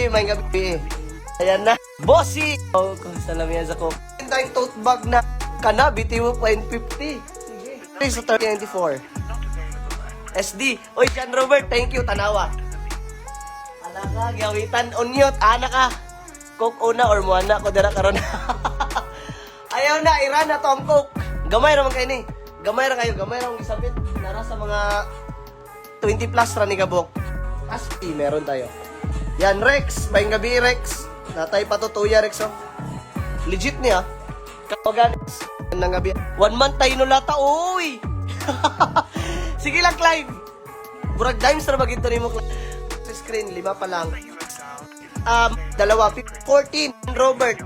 May gabi. Ayan na. Bossy! Oh, kung salamihan sa ko. Tayong tote bag na kanabiti mo 0.50. Sige. Sa 3094. SD. Oy, John Robert, thank you. Tanawa. Ala ka, gawitan. Unyot. Ana ka. Coke una or muana ko dira karon. Ayaw na, ira na to ang Coke. Gamay naman kayo ni. Gamay ra kayo. Gamay ra akong isabit. Nara sa mga 20 plus ra ni Kabok. Aski, meron tayo. Yan, Rex. Bayang gabi, Rex. Natay pa to, tuya, Rex, oh. Legit niya. Kapagan. Nang gabi. 1 month tayo nulata, uy! Sige lang, Clive. Burag dimes na magito ni mo, Clive. Sa screen, 5 pa lang. Dalawa. 14, Robert.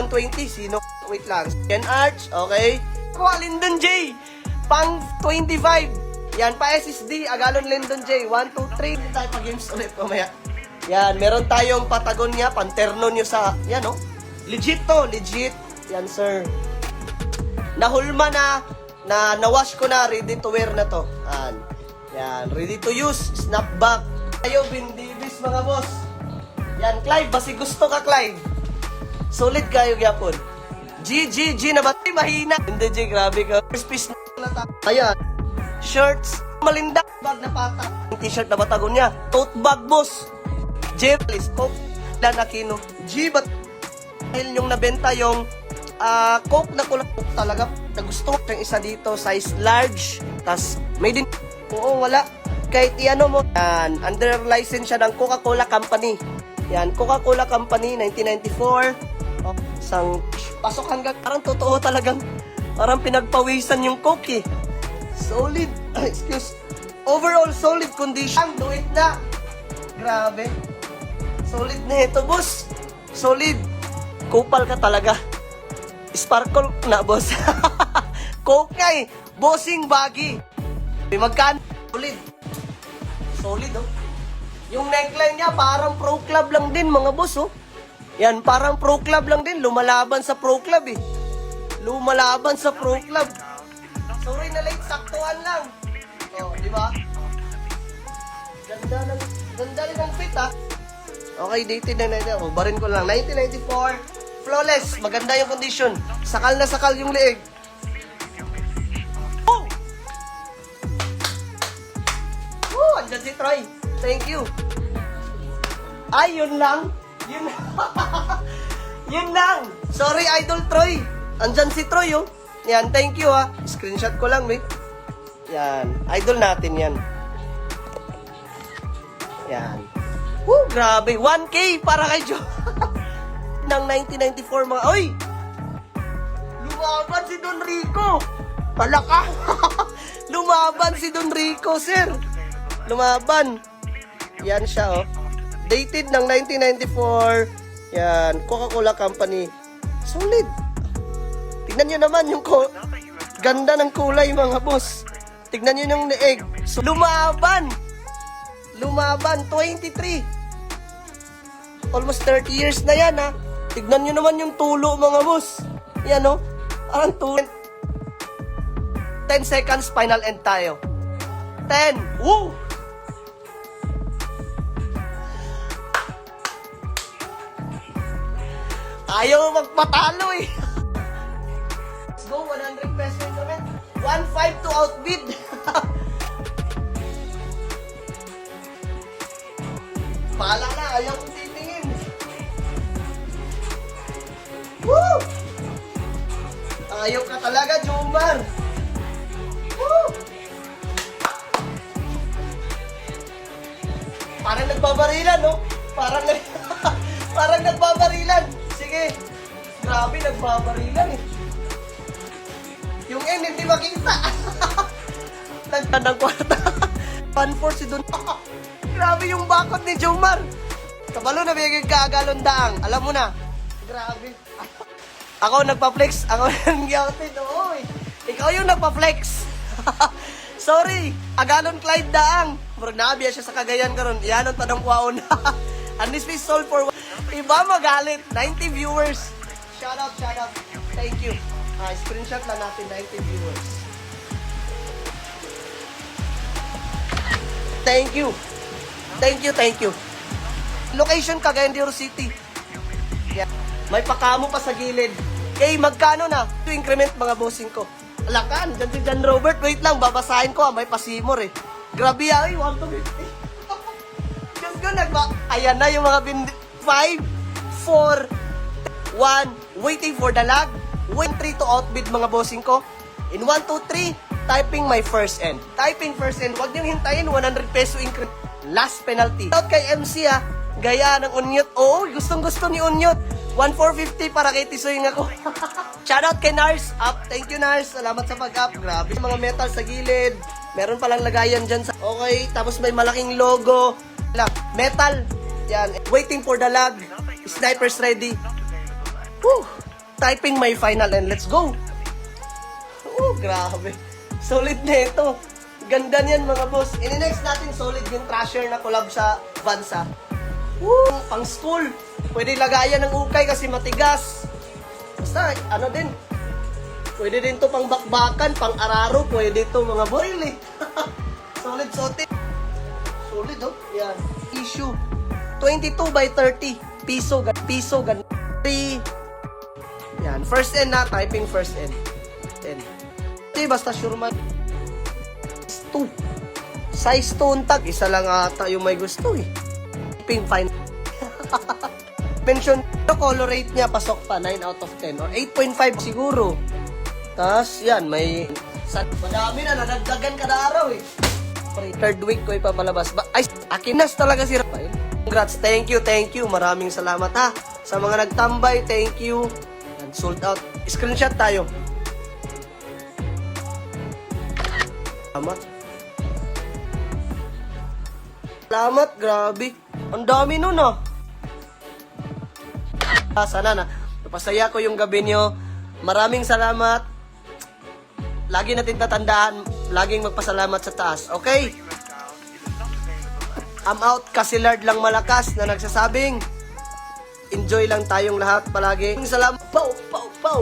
120, sino? Wait lang. Ken Arch, okay. Kuha, Lyndon J. Pang 25. Yan, pa SSD. Agalon Lyndon J. 1, 2, 3. Tayo pa games ulit mamaya. Yan, meron tayong Patagonia, panterno nyo sa, yan oh. Legit to, legit. Yan, sir. Nahulma na nawash ko na, ready to wear na to. Yan, ready to use, snapback. Ayo, bindibis mga boss. Yan, Clive, basi gusto ka, Clive. Solid kayo, gyapon. G na ba? Mahina. Hindi, G, grabe ka. First piece na. Ayan. Shirts, malindak. Bag na pata. T-shirt na Patagonia. Tote bag, boss. J, please, Coke, Dan Aquino. G, but dahil yung nabenta yung Coke na kulang talaga. Nagusto ko yung isa dito, size large. Tas, may din, oo, wala. Kahit iano mo, yan, under license siya ng Coca-Cola Company. Yan, Coca-Cola Company, 1994. Oh, isang, pasok hanggang, parang totoo talagang, parang pinagpawisan yung Coke eh. Solid, excuse, overall solid condition. Do it na. Grabe. Solid na ito, boss. Solid. Kupal ka talaga. Sparkle na, boss. Coke nga eh. Bossing baggy. May magkano. Solid. Solid, oh. Yung neckline niya, parang pro club lang din, mga boss, oh. Yan, parang pro club lang din. Lumalaban sa pro club, eh. Lumalaban sa pro club. Sorry na late, saktuhan lang. Oh, di ba? Ganda rin ang fit, ah. Okay, dated na natin. Oh, barin ko lang. 1994. Flawless. Maganda yung condition. Sakal na sakal yung leeg. Oh! Oh, andyan si Troy. Thank you. Ay, yun lang. Yun yun lang. Sorry, Idol Troy. Andyan si Troy, oh. Yan, thank you, ha. Screenshot ko lang, wait. Yan. Idol natin yan. Yan. Woo, grabe. 1K para kay Joe. Ng 1994 mga... Oy! Lumaban si Don Rico. Palaka. Lumaban si Don Rico, sir. Lumaban. Yan siya, oh. Dated ng 1994. Yan. Coca-Cola Company. Solid. Tignan nyo naman yung ganda ng kulay, mga boss. Tignan nyo yung leeg. So, lumaban. Lumaban, 23. Almost 30 years na yan, ha. Tignan nyo naman yung tulo, mga boss. Yan, no. Parang tulo. 10 seconds, final end tayo. 10. Woo! Ayaw magpatalo, eh. Let's go, 100 pesos naman. 1.5 to outbid. Bahala na, ayaw kong titingin. Woo! Ayaw ka talaga, Jomar. Woo! Parang nagbabarilan, no? Parang nagbabarilan. Sige. Grabe, nagbabarilan, eh. Yung N, hindi makita. Nagtandang kwarta. 1-4 si Don. Grabe yung bakot ni Jomar. Kabalo na bigay kaagalon daang. Alam mo na. Grabe. Ako nagpa-flex. Ako nangyawin. Oy. Ikaw yung nagpa-flex. Sorry. Agalon Clyde daang. Murag naabiya siya sa Cagayan karon. Iyanon tanong kwaon. And this is sold for... Iba magalit. 90 viewers. Shout out. Thank you. Screenshot lang natin 90 viewers. Thank you. Thank you, thank you. Location, Cagayan de Oro City. Yeah. May pakamo pa sa gilid. Okay, magkano na? Ito increment mga bossing ko. Alakan, dyan si John Robert. Wait lang, babasahin ko. May pasimor eh. Grabe ay, 150. Diyos ko, ayan na yung mga 5, 4, 1, waiting for the lag. 1, 3 to outbid mga bossing ko. In 1, 2, 3, typing my first end. Typing first end. Huwag niyong hintayin, 100 peso increment. Last penalty. Shout kay MC gaya ng Unyot. Oo, gustong-gusto ni Unyot. 1,450 para kay Tisoy nga ko. Shoutout kay Nars. Up. Thank you, Nars. Salamat sa pag-up. Grabe. Mga metal sa gilid. Meron palang lagayan dyan sa... Okay. Tapos may malaking logo. Metal. Yan. Waiting for the lag. Snipers ready. Woo. Typing my final and let's go. Grabe. Solid na ito. Ganda niyan mga boss. Ini-next natin solid yung Trasher na collab sa Vansa. Woo! Pang school. Pwede lagayan ng ukay kasi matigas. Basta, ano din. Pwede din to pang bakbakan, pang araro. Pwede to mga boil eh. Solid sote. Solid oh. Yan. Issue. 22 by 30. Piso. Piso. 3. Yan. First end na. Typing first end. Basta sure man. 2. Size 2 untag. Isa lang ata yung may gusto eh. Pink fine. Mention, color rate niya pasok pa 9 out of 10 or 8.5 siguro. Tapos yan, may madami na nadagdagan kada araw eh. Third week ko ipapalabas. Ay, akinas talaga si Rafael. Congrats, thank you. Maraming salamat ha. Sa mga nagtambay, thank you. And sold out. Screenshot tayo. Salamat, grabe. Ang dami nun ah. Sana na. Napasaya ko yung gabi nyo. Maraming salamat. Lagi natin tatandaan, laging magpasalamat sa taas. Okay? I'm out. Kasi Lord lang malakas na nagsasabing, enjoy lang tayong lahat palagi. Salamat. Pow, pow, pow.